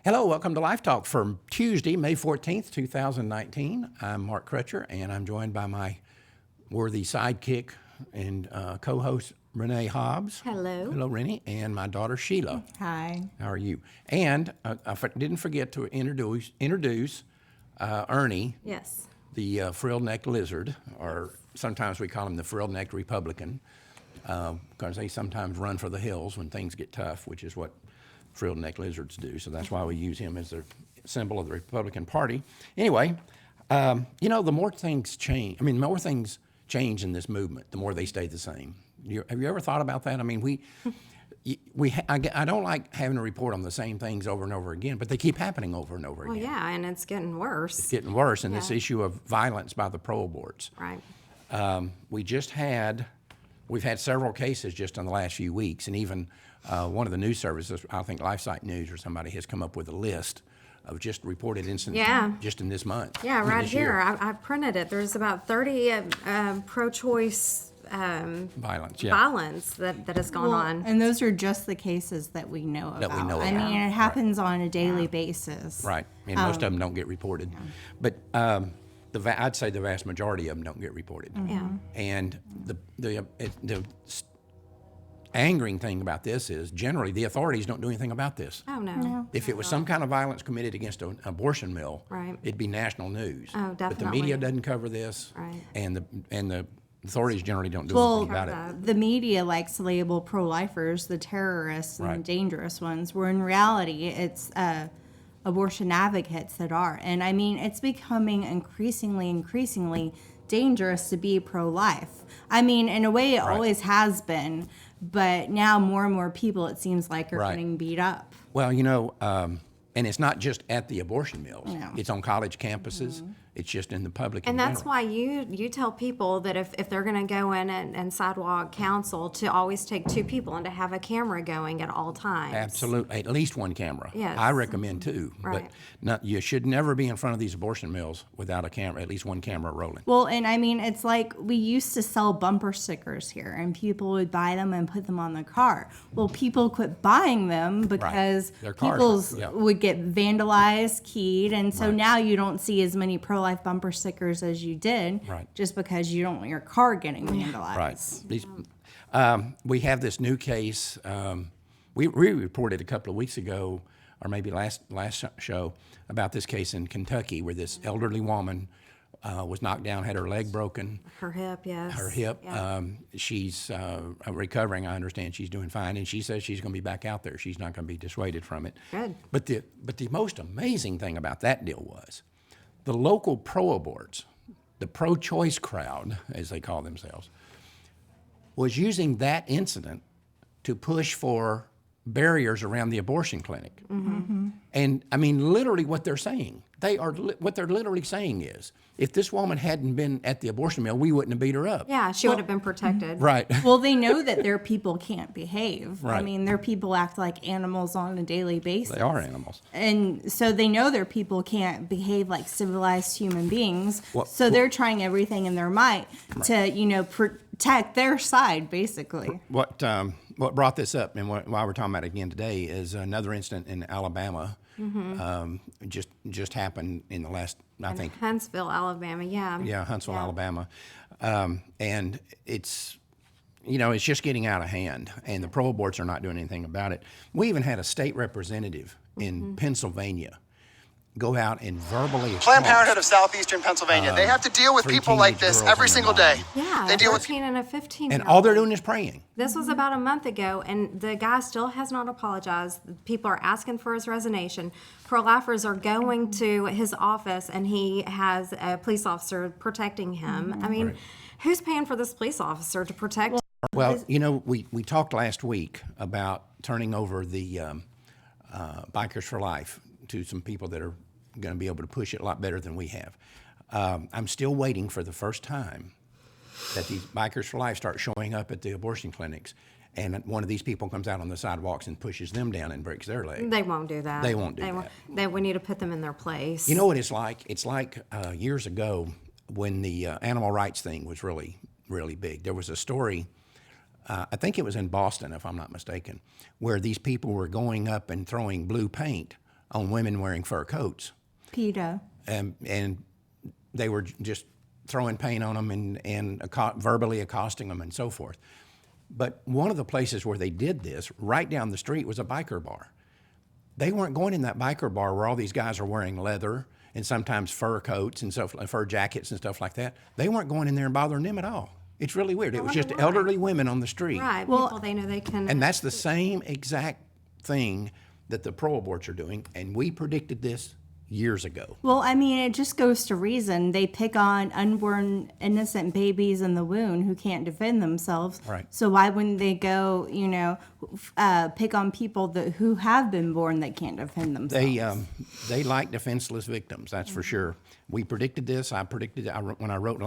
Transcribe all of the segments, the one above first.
Hello, welcome to Life Talk for Tuesday, May 14th, 2019. I'm Mark Crutcher, and I'm joined by my worthy sidekick and co-host, Renee Hobbs. Hello. Hello, Renee, and my daughter, Sheila. Hi. How are you? And didn't forget to introduce Ernie, Yes. the frill-necked lizard, or sometimes we call him the frill-necked Republican, because they sometimes run for the hills when things get tough, which is what frilled-necked lizards do. So that's why we use him as the symbol of the Republican Party. Anyway, the more things change, the more things change in this movement, the more they stay the same. Have you ever thought about that? I mean, I don't like having to report on the same things over and over again, but they keep happening over and over again. Well, yeah, and it's getting worse. It's getting worse, and this issue of violence by the pro aborts. Right. We've had several cases just in the last few weeks, and even one of the news services, I think LifeSite News or somebody, has come up with a list of just reported incidents just in this month. Yeah, right here. I printed it. There's about 30 pro-choice Violence that has gone on. And those are just the cases that we know about. I mean, it happens on a daily basis. Right, and most of them don't get reported. But I'd say the vast majority of them don't get reported. Yeah. And the angering thing about this is generally the authorities don't do anything about this. Oh, no. If it was some kind of violence committed against an abortion mill, Right. it'd be national news. Oh, But the definitely. media doesn't cover this, Right. and the authorities generally don't do Well, anything about it. the media likes to label pro-lifers the terrorists and Right. the dangerous ones, where in reality it's abortion advocates that are. And I mean, it's becoming increasingly dangerous to be pro-life. I mean, in a way it always has been, but now more and more people, it seems like, are Right. getting beat up. Well, and it's not just at the abortion mills. No. It's on college campuses. It's just in the public in And that's general. why you tell people that if they're going to go in and sidewalk counsel, to always take two people and to have a camera going at all times. Absolutely, at least one camera. Yes. I recommend two, Right. but you should never be in front of these abortion mills without a camera, at least one camera rolling. Well, and I mean, it's like we used to sell bumper stickers here, and people would buy them and put them on the car. Well, people quit buying them because Their cars, people's yeah. would get vandalized, keyed, and so Right. now you don't see as many pro-life bumper stickers as you did, Right. just because you don't want your car getting vandalized. Right. We have this new case. We reported a couple of weeks ago, or maybe last show, about this case in Kentucky where this elderly woman was knocked down, had her leg broken, Her hip, yes. her hip. Yeah. She's recovering. I understand she's doing fine, and she says she's going to be back out there. She's not going to be dissuaded from it. Good. But the most amazing thing about that deal was the local pro-aborts, the pro-choice crowd, as they call themselves, was using that incident to push for barriers around the abortion clinic. Mm-hmm. And I mean, literally what they're saying, what they're literally saying is, if this woman hadn't been at the abortion mill, we wouldn't have beat her up. Yeah, she would have been protected. Right. Well, they know that their people can't behave. I Right. mean, their people act like animals on a daily basis. They are animals. And so they know their people can't behave like civilized human beings. Well, So they're trying everything in their might to, protect their side, basically. What brought this up, and why we're talking about it again today, is another incident in Alabama. Just happened in the last, I think, Huntsville, Alabama, yeah. Huntsville, Alabama, and it's just getting out of hand, and the pro-aborts are not doing anything about it. We even had a state representative in Pennsylvania go out and verbally Planned accost Parenthood of Southeastern Pennsylvania. They have to deal with three people like teenage this girls every and single their day. mom. Yeah, They a deal with 13 and a 15. And all they're doing is praying. This was about a month ago, and the guy still has not apologized. People are asking for his resignation. Pro-lifers are going to his office, and he has a police officer protecting him. I mean, who's paying for this police officer to protect? Well, we talked last week about turning over the Bikers for Life to some people that are going to be able to push it a lot better than we have. I'm still waiting for the first time that these Bikers for Life start showing up at the abortion clinics, and one of these people comes out on the sidewalks and pushes them down and breaks their leg. They won't do that. They won't do that. We need to put them in their place. You know what it's like? It's like years ago when the animal rights thing was really, really big. There was a story, I think it was in Boston, if I'm not mistaken, where these people were going up and throwing blue paint on women wearing fur coats. PETA. And they were just throwing paint on them and verbally accosting them and so forth. But one of the places where they did this, right down the street, was a biker bar. They weren't going in that biker bar where all these guys are wearing leather and sometimes fur coats and stuff, fur jackets and stuff like that. They weren't going in there and bothering them at all. It's really weird. It was just wonder why. elderly women on the street. Right, people they know they can. And that's the same exact thing that the pro-aborts are doing, and we predicted this years ago. Well, I mean, it just goes to reason. They pick on unborn innocent babies in the womb who can't defend themselves. Right. So why wouldn't they go, pick on people who have been born that can't defend themselves? They like defenseless victims, that's for sure. We predicted this. When I wrote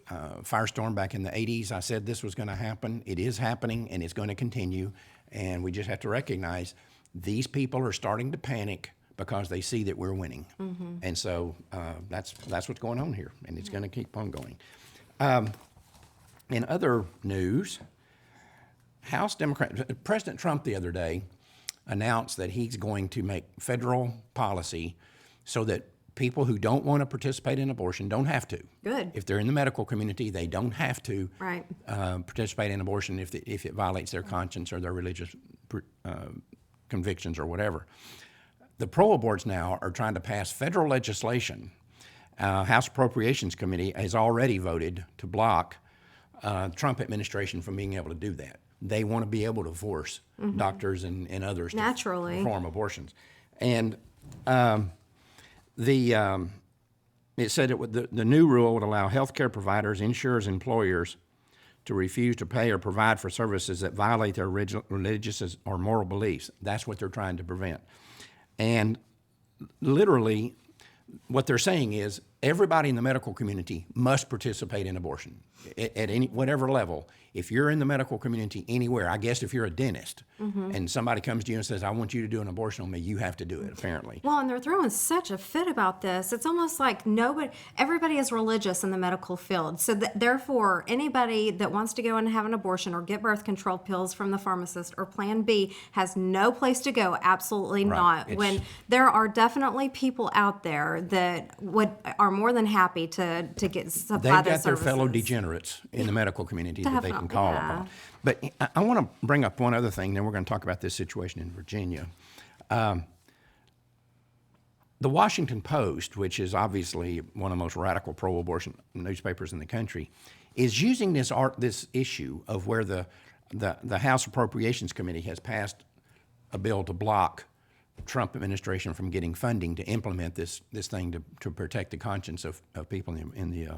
Firestorm back in the 80s, I said this was going to happen. It is happening, and it's going to continue. And we just have to recognize these people are starting to panic because they see that we're winning. And so that's what's going on here, and it's going to keep on going. In other news, President Trump the other day announced that he's going to make federal policy so that people who don't want to participate in abortion don't have to. Good. If they're in the medical community, they don't have to Right. Participate in abortion if it violates their conscience or their religious convictions or whatever. The pro-aborts now are trying to pass federal legislation. House Appropriations Committee has already voted to block the Trump administration from being able to do that. They want to be able to force doctors and others Naturally. to perform abortions. And it said the new rule would allow healthcare providers, insurers, employers to refuse to pay or provide for services that violate their religious or moral beliefs. That's what they're trying to prevent. And literally, what they're saying is everybody in the medical community must participate in abortion at any whatever level. If you're in the medical community anywhere, I guess if you're a dentist and somebody comes to you and says, I want you to do an abortion on me, you have to do it, apparently. Well, and they're throwing such a fit about this. It's almost like everybody is religious in the medical field. So therefore, anybody that wants to go and have an abortion or get birth control pills from the pharmacist or Plan B has no place to go. Absolutely not. When there are definitely people out there that are more than happy to get supply They've those got their services. fellow degenerates in the medical community that they can call yeah. upon. But I want to bring up one other thing, then we're going to talk about this situation in Virginia. The Washington Post, which is obviously one of the most radical pro-abortion newspapers in the country, is using this issue of where the House Appropriations Committee has passed a bill to block Trump administration from getting funding to implement this thing to protect the conscience of people in the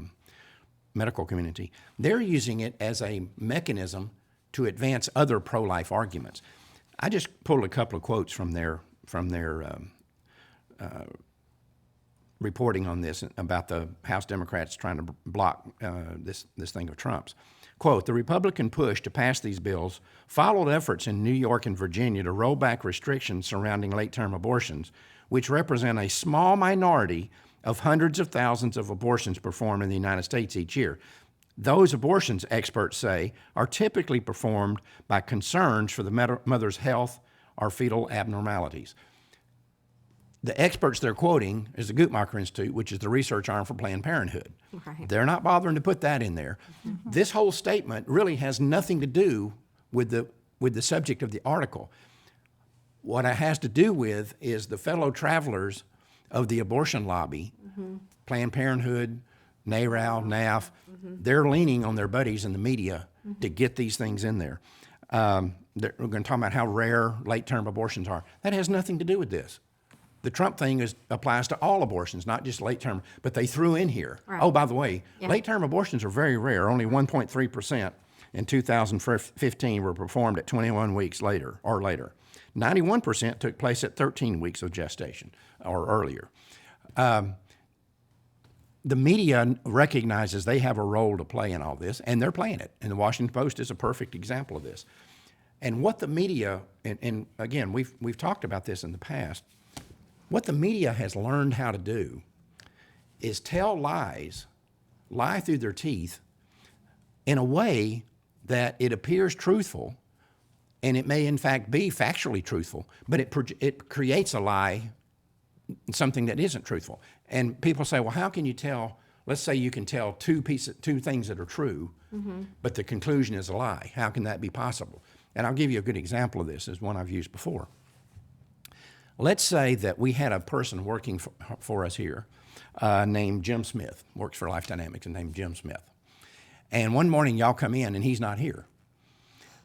medical community. They're using it as a mechanism to advance other pro-life arguments. I just pulled a couple of quotes from their reporting on this about the House Democrats trying to block this thing of Trump's. Quote, the Republican push to pass these bills followed efforts in New York and Virginia to roll back restrictions surrounding late-term abortions, which represent a small minority of hundreds of thousands of abortions performed in the United States each year. Those abortions, experts say, are typically performed by concerns for the mother's health or fetal abnormalities. The experts they're quoting is the Guttmacher Institute, which is the research arm for Planned Parenthood. Right. They're not bothering to put that in there. This whole statement really has nothing to do with the subject of the article. What it has to do with is the fellow travelers of the abortion lobby, Planned Parenthood, NARAL, NAF, they're leaning on their buddies in the media to get these things in there. We're going to talk about how rare late-term abortions are. That has nothing to do with this. The Trump thing applies to all abortions, not just late-term, but they threw in here. Right. Oh, by the way, Yeah. late-term abortions are very rare. Only 1.3% in 2015 were performed at 21 weeks later or later. 91% took place at 13 weeks of gestation or earlier. The media recognizes they have a role to play in all this, and they're playing it. And the Washington Post is a perfect example of this. And what the media, and again, we've talked about this in the past, what the media has learned how to do is tell lies, lie through their teeth in a way that it appears truthful, And it may, in fact, be factually truthful, but it creates a lie, something that isn't truthful. And people say, well, how can you tell? Let's say you can tell two things that are true, but the conclusion is a lie. How can that be possible? And I'll give you a good example of this, as one I've used before. Let's say that we had a person working for us here named Jim Smith, works for Life Dynamics, and named Jim Smith. And one morning y'all come in and he's not here.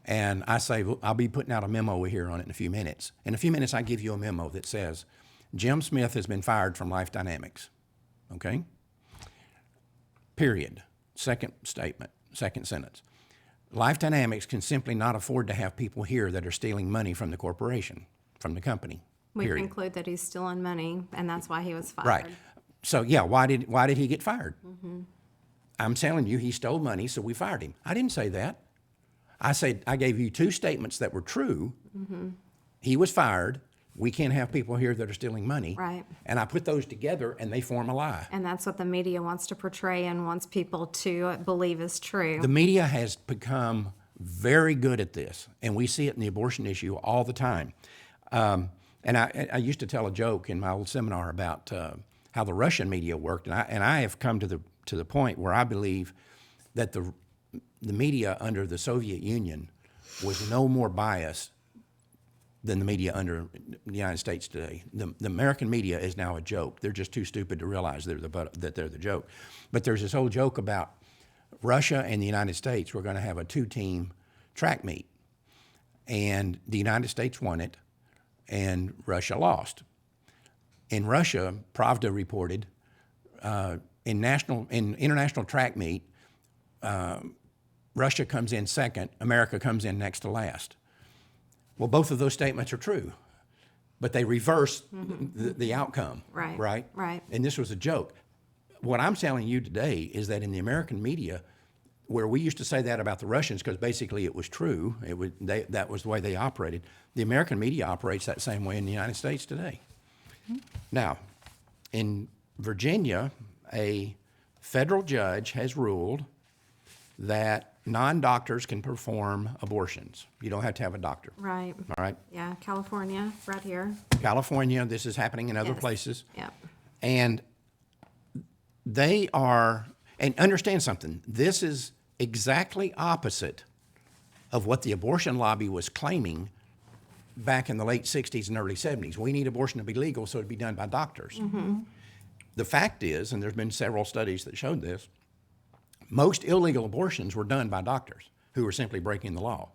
And I say, well, I'll be putting out a memo here on it in a few minutes. In a few minutes, I give you a memo that says, Jim Smith has been fired from Life Dynamics. Okay? Period. Second statement, second sentence. Life Dynamics can simply not afford to have people here that are stealing money from the corporation, from the company. We Period. conclude that he's stealing money, and that's why he was fired. Right. So, yeah, why did he get fired? I'm telling you, he stole money, so we fired him. I didn't say that. I said, I gave you two statements that were true. He was fired. We can't have people here that are stealing money. Right. And I put those together, and they form a lie. And that's what the media wants to portray and wants people to believe is true. The media has become very good at this, and we see it in the abortion issue all the time. And I used to tell a joke in my old seminar about how the Russian media worked, and I have come to the point where I believe that the media under the Soviet Union was no more biased than the media under the United States today. The American media is now a joke. They're just too stupid to realize that they're the joke. But there's this whole joke about Russia and the United States were going to have a two-team track meet. And the United States won it, and Russia lost. In Russia, Pravda reported, in international track meet, Russia comes in second, America comes in next to last. Well, both of those statements are true, but they reverse the outcome. Right. Right? Right. And this was a joke. What I'm telling you today is that in the American media, where we used to say that about the Russians because basically it was true, that was the way they operated, the American media operates that same way in the United States today. Now, in Virginia, a federal judge has ruled that non-doctors can perform abortions. You don't have to have a doctor. Right. All right? Yeah, California, right here. California, this is happening in other Yes. places. Yeah. And they are, and understand something, this is exactly opposite of what the abortion lobby was claiming back in the late 60s and early 70s. We need abortion to be legal so it'd be done by doctors. The fact is, and there's been several studies that showed this, most illegal abortions were done by doctors who were simply breaking the law.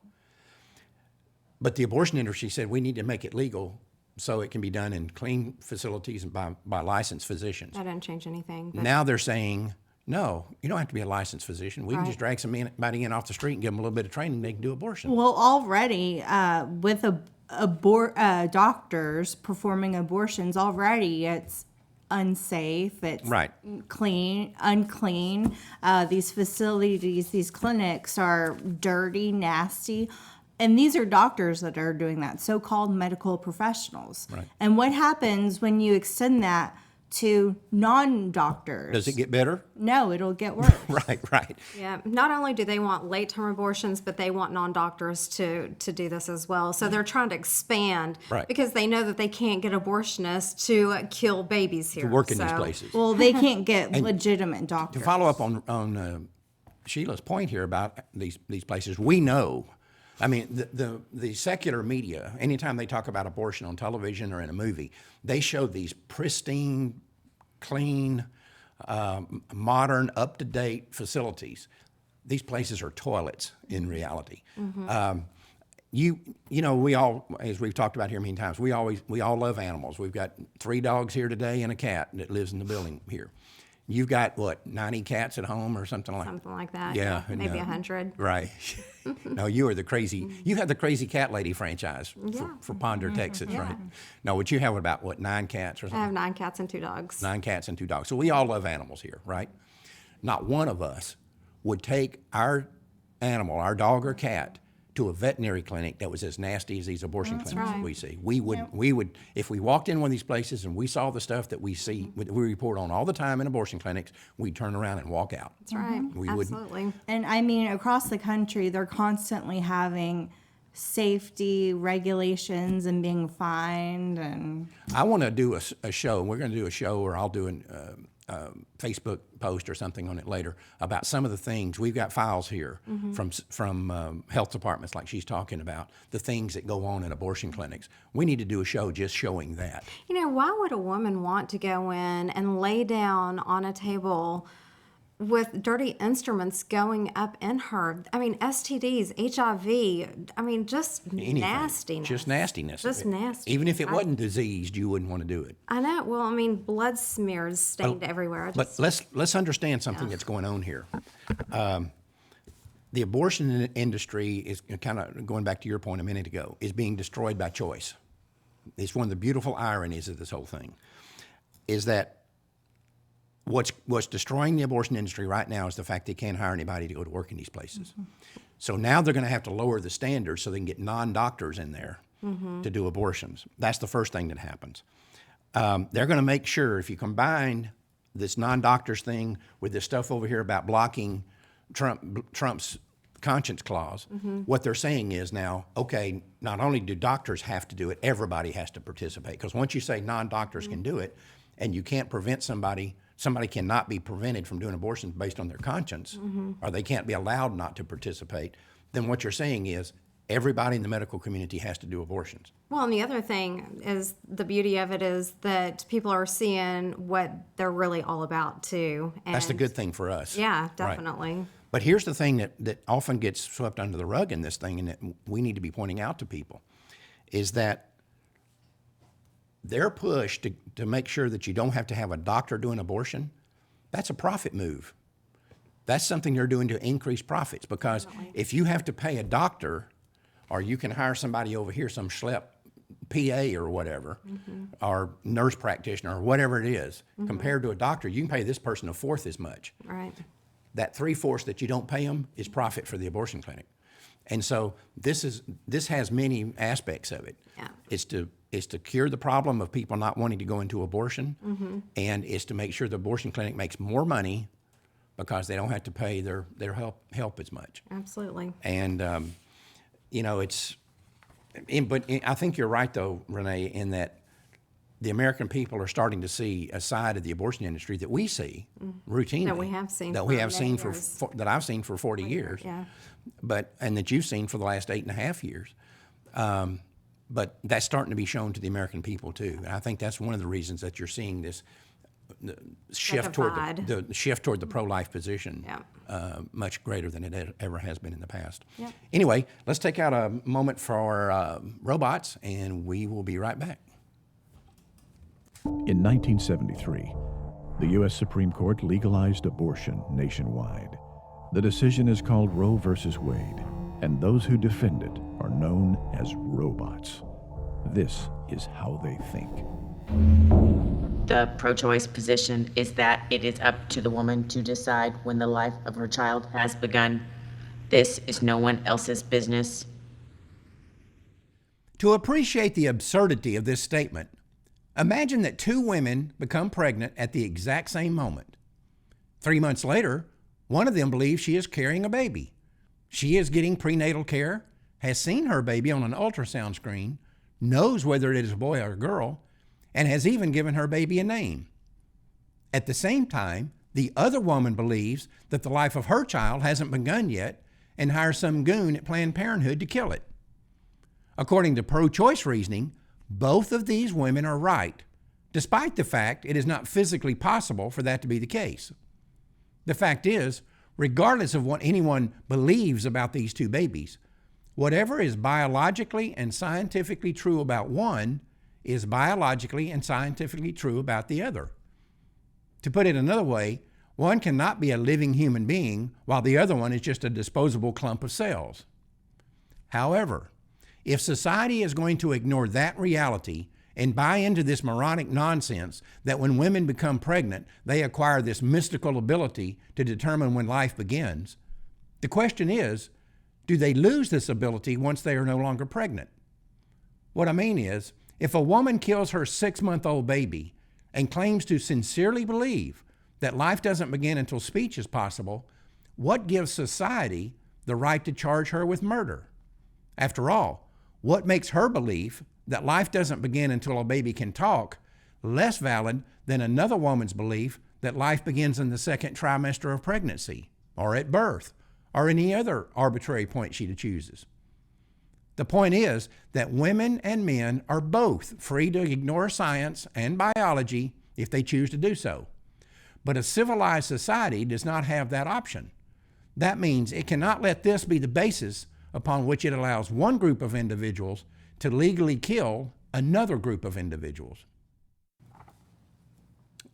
But the abortion industry said we need to make it legal so it can be done in clean facilities and by licensed physicians. That didn't change anything. But Now they're saying, no, you don't have to be a licensed physician. We can Right. just drag somebody in off the street and give them a little bit of training, they can do abortion. Well, already with doctors performing abortions, already it's unsafe. It's Right. unclean. These facilities, these clinics are dirty, nasty. And these are doctors that are doing that, so-called medical professionals. Right. And what happens when you extend that to non-doctors? Does it get better? No, it'll get worse. Right. yeah, not only do they want late-term abortions, but they want non-doctors to do this as well. So they're trying to expand Right. because they know that they can't get abortionists to kill babies here. To work in these So- places. Well, they can't get legitimate To doctors. follow up on Sheila's point here about these places, we know. I mean, the secular media, anytime they talk about abortion on television or in a movie, they show these pristine, clean, modern, up-to-date facilities. These places are toilets in reality. You know, we all, as we've talked about here many times, we all love animals. We've got 3 dogs here today and a cat that lives in the building here. You've got, what, 90 cats at home or something like that? Something like that. Yeah. Maybe no. 100. Right. No, you are the crazy, you have the crazy cat lady franchise for Ponder, Texas, right? No, what you have about, what, 9 cats or I something? have 9 cats and 2 dogs. 9 cats and 2 dogs. So we all love animals here, right? Not one of us would take our animal, our dog or cat, to a veterinary clinic that was as nasty as these abortion clinics that right. we see. We would, if we walked in one of these places and we saw the stuff that we see, we report on all the time in abortion clinics, we'd turn around and walk out. That's right. We wouldn't- Absolutely. And I mean, across the country, they're constantly having safety regulations and being fined and I want to do a show. We're going to do a show, or I'll do a Facebook post or something on it later about some of the things. We've got files here from health departments, like she's talking about, the things that go on in abortion clinics. We need to do a show just showing that. You know, why would a woman want to go in and lay down on a table with dirty instruments going up in her? I mean, STDs, HIV, I mean, just Anything. nastiness. Just nastiness. Just nasty. Even if it wasn't diseased, you wouldn't want to do it. I know. Well, I mean, blood smears stained everywhere. But let's understand something that's going on here. The abortion industry is kind of, going back to your point a minute ago, is being destroyed by choice. It's one of the beautiful ironies of this whole thing, is that what's destroying the abortion industry right now is the fact they can't hire anybody to go to work in these places. So now they're going to have to lower the standards so they can get non-doctors in there to do abortions. That's the first thing that happens. They're going to make sure, if you combine this non-doctors thing with this stuff over here about blocking Trump's conscience clause, what they're saying is now, okay, not only do doctors have to do it, everybody has to participate. Because once you say non-doctors can do it, and you can't prevent somebody cannot be prevented from doing abortions based on their conscience, or they can't be allowed not to participate, then what you're saying is everybody in the medical community has to do abortions. Well, and the other thing is, the beauty of it is that people are seeing what they're really all about too. And That's the good thing for us. Yeah, Right. definitely. But here's the thing that often gets swept under the rug in this thing, and that we need to be pointing out to people, is that their push to make sure that you don't have to have a doctor do an abortion, that's a profit move. That's something they're doing to increase profits, because if you have to pay a doctor, or you can hire somebody over here, some schlep PA or whatever, or nurse practitioner or whatever it is, compared to a doctor, you can pay this person a fourth as much. Right. That 3/4 that you don't pay them is profit for the abortion clinic. And so this has many aspects of it. Yeah. It's to cure the problem of people not wanting to go into abortion, and it's to make sure the abortion clinic makes more money because they don't have to pay their help as much. Absolutely. And you know, I think you're right though, Renee, in that the American people are starting to see a side of the abortion industry that we see routinely. That we have seen That for we have many seen years. that I've seen for 40 years. Yeah. And that you've seen for the last 8.5 years. But that's starting to be shown to the American people too. And I think that's one of the reasons that you're seeing this shift toward the shift toward the pro-life position much greater than it ever has been in the past. Yep. Anyway, let's take out a moment for robots, and we will be right back. In 1973, the U.S. Supreme Court legalized abortion nationwide. The decision is called Roe versus Wade, and those who defend it are known as robots. This is how they think. The pro-choice position is that it is up to the woman to decide when the life of her child has begun. This is no one else's business. To appreciate the absurdity of this statement, imagine that two women become pregnant at the exact same moment. 3 months later, one of them believes she is carrying a baby. She is getting prenatal care, has seen her baby on an ultrasound screen, knows whether it is a boy or a girl, and has even given her baby a name. At the same time, the other woman believes that the life of her child hasn't begun yet and hires some goon at Planned Parenthood to kill it. According to pro-choice reasoning, both of these women are right, despite the fact it is not physically possible for that to be the case. The fact is, regardless of what anyone believes about these two babies, whatever is biologically and scientifically true about one is biologically and scientifically true about the other. To put it another way, one cannot be a living human being while the other one is just a disposable clump of cells. However, if society is going to ignore that reality and buy into this moronic nonsense that when women become pregnant, they acquire this mystical ability to determine when life begins, the question is, do they lose this ability once they are no longer pregnant? What I mean is, if a woman kills her 6-month-old baby and claims to sincerely believe that life doesn't begin until speech is possible, what gives society the right to charge her with murder? After all, what makes her belief that life doesn't begin until a baby can talk less valid than another woman's belief that life begins in the second trimester of pregnancy, or at birth, or any other arbitrary point she chooses? The point is that women and men are both free to ignore science and biology if they choose to do so. But a civilized society does not have that option. That means it cannot let this be the basis upon which it allows one group of individuals to legally kill another group of individuals.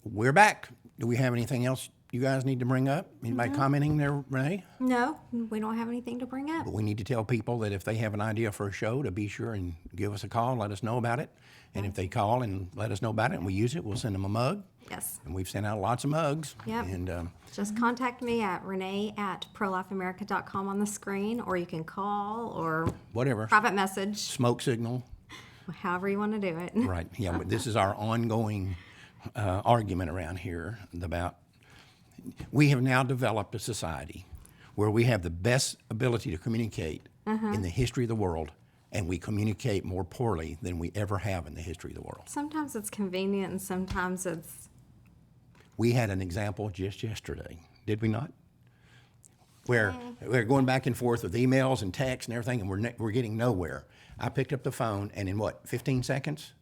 We're back. Do we have anything else you guys need to bring up? Anybody commenting there, Renee? No, we don't have anything to bring up. But we need to tell people that if they have an idea for a show, to be sure and give us a call, let us know about it. And if they call and let us know about it and we use it, we'll send them a mug. Yes. And we've sent out lots of mugs. Yep. And Just contact me at renee@prolifeamerica.com on the screen, or you can call or whatever, private message, smoke signal. however you want to do it. Right. Yeah. But this is our ongoing argument around here about we have now developed a society where we have the best ability to communicate in the history of the world, and we communicate more poorly than we ever have in the history of the world. Sometimes it's convenient and sometimes it's... We had an example just yesterday, did we not? Where we're going back and forth with emails and texts and everything, and we're getting nowhere. I picked up the phone, and in what, 15 seconds?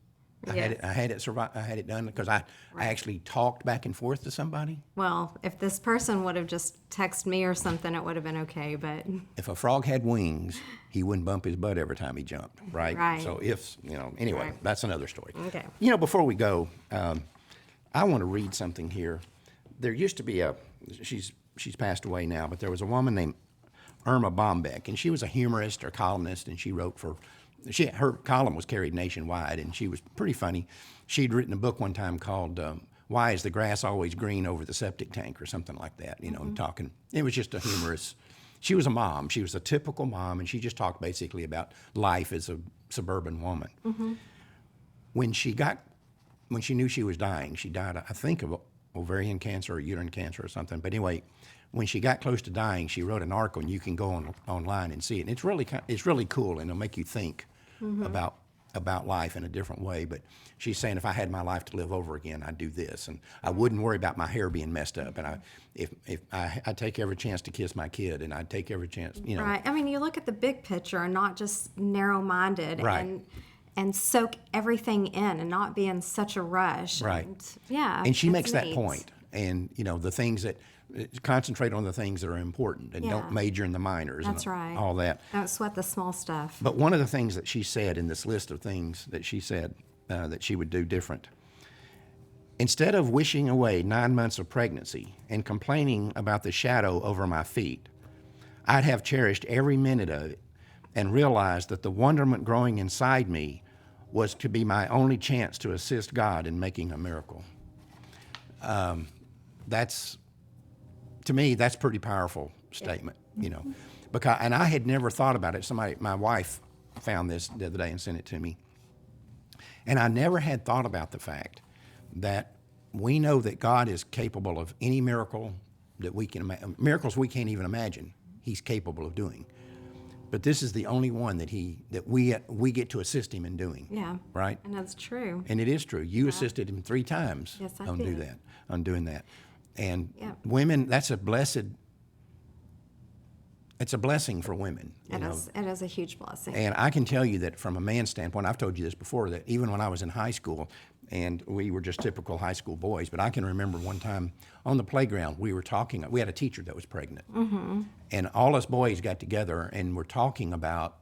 I had it done because I actually talked back and forth to somebody. Well, if this person would have just texted me or something, it would have been okay, but... If a frog had wings, he wouldn't bump his butt every time he jumped, right? Right. So anyway, Right. that's another story. Okay. Before we go, I want to read something here. There used to be she's passed away now, but there was a woman named Irma Bombeck, and she was a humorist or columnist, and she wrote for... her column was carried nationwide, and she was pretty funny. She'd written a book one time called "Why Is the Grass Always Green Over the Septic Tank" or something like that. Talking. It was just a humorous. She was a mom. She was a typical mom, and she just talked basically about life as a suburban woman. When she knew she was dying, she died, I think, of ovarian cancer or uterine cancer or something. But anyway, when she got close to dying, she wrote an article, and you can go online and see it. And it's really cool, and it'll make you think about life in a different way. But she's saying, if I had my life to live over again, I'd do this, and I wouldn't worry about my hair being messed up, and I'd take every chance to kiss my kid, and I'd take every chance, Right. I mean, you look at the big picture and not just narrow-minded, Right. and soak everything in and not be in such a rush. Right. And she it's makes that neat. point, and the things that concentrate on the things that are important, and don't major in the minors. That's and right. all that. Don't sweat the small stuff. But one of the things that she said in this list of things that she said that she would do different, instead of wishing away 9 months of pregnancy and complaining about the shadow over my feet, I'd have cherished every minute of it and realized that the wonderment growing inside me was to be my only chance to assist God in making a miracle. To me, that's a pretty powerful statement, because, and I had never thought about it. My wife found this the other day and sent it to me. And I never had thought about the fact that we know that God is capable of any miracle that we can imagine, miracles we can't even imagine, he's capable of doing. But this is the only one that we get to assist him in doing. Yeah. Right? And that's true. And it is true. You assisted him 3 times Yes, I on did. doing that. And Yeah. women, it's a blessing for women. It is a huge blessing. And I can tell you that from a man's standpoint, I've told you this before, that even when I was in high school, and we were just typical high school boys, but I can remember one time on the playground, we had a teacher that was pregnant. And all us boys got together and were talking about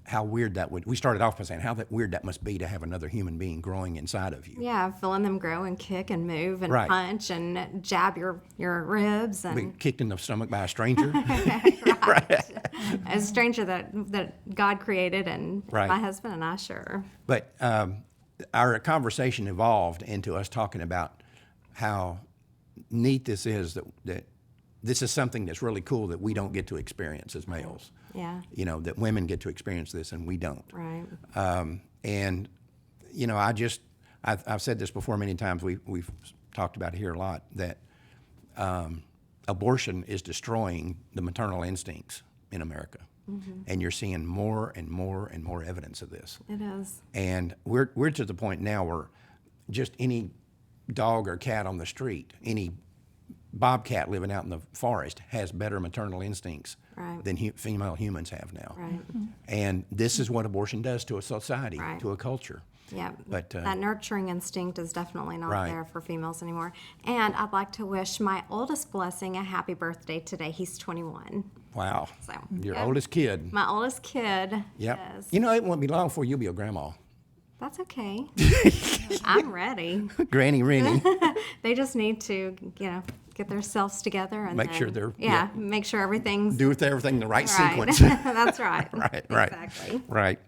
how weird we started off by saying how weird that must be to have another human being growing inside of you. Yeah, feeling them grow and kick and move and Right. punch and jab your ribs and Being kicked in the stomach by a stranger. a stranger that God created, and Right. my husband and I sure. But our conversation evolved into us talking about how neat this is, that this is something that's really cool that we don't get to experience as males. Yeah. That women get to experience this and we don't. Right. And I've said this before many times. We've talked about it here a lot, that abortion is destroying the maternal instincts in America. And you're seeing more and more and more evidence of this. It is. And we're to the point now where just any dog or cat on the street, any bobcat living out in the forest has better maternal instincts Right. than female humans have now. Right. And this is what abortion does to a society, Right. to a culture. Yeah, But, that nurturing instinct is definitely not Right. there for females anymore. And I'd like to wish my oldest Blessing a happy birthday today. He's 21. Wow. So, Your yep. oldest kid. My oldest kid. Yep. Yes. You know, it won't be long before you'll be a grandma. That's okay. I'm ready. Granny Rennie. They just need to, get themselves together and Make then, sure they're- yeah, yeah. make sure everything's Do with everything in the right right. sequence. That's right. Right. Exactly. Right.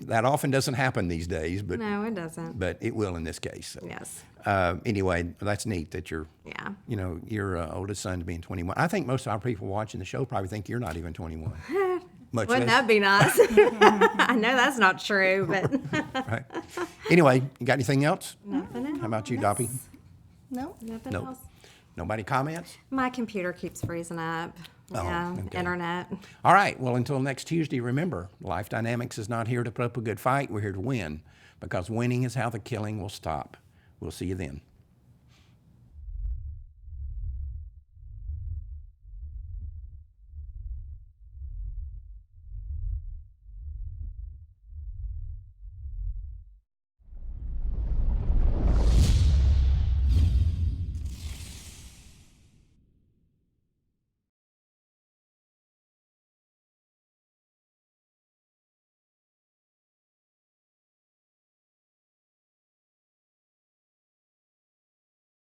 That often doesn't happen these days, but No, it doesn't. it will in this case. So, Yes. anyway, that's neat that Yeah. your oldest son's being 21. I think most of our people watching the show probably think you're not even 21. Much Wouldn't less, that be nice? I know that's not true, but right? Anyway, you got anything else? nothing else. How about you, Doppy? No. Nothing Nope. else. Nobody comments? My computer keeps freezing up. Yeah, okay. internet. All right. Well, until next Tuesday, remember, Life Dynamics is not here to put up a good fight. We're here to win, because winning is how the killing will stop. We'll see you then.